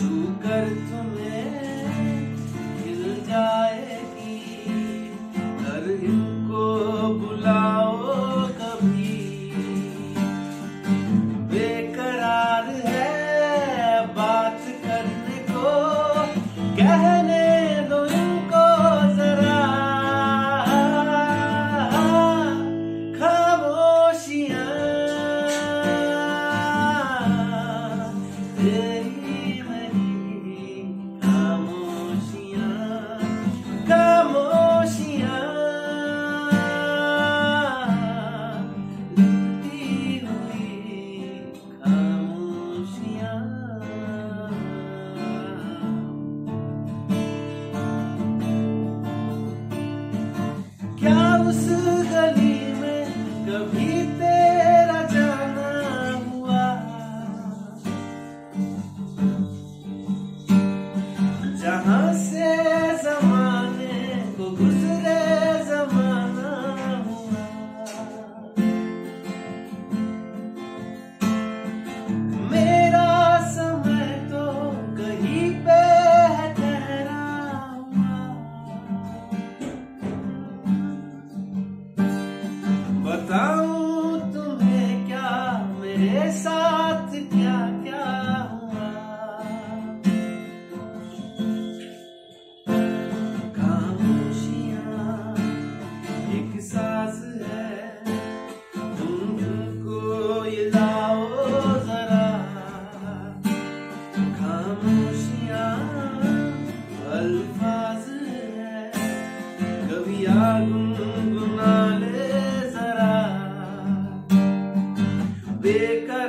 छूकर तुम्हें खिल जाएगी। कर इनको बुलाओ कभी, बेकरार है बात करने को, कहने दो इनको जरा। खामोशियां तेरी मेरी खामोशियां, खामोशियां लुटी हुई खामोशियां। क्या उस गली में कभी तेरा जाना हुआ, जहां से जमाने को गुजरे जमाना हुआ। मेरा समय तो कहीं पे है ठहरा हुआ। बताऊं तुम्हें क्या मेरे साथ क्या क्या हुआ। खामोशियां एक साज है, तुम इनको ये लाओ जरा। खामोशियां अल्फाज है, कभी आ गुनगुना ले जरा। बेकार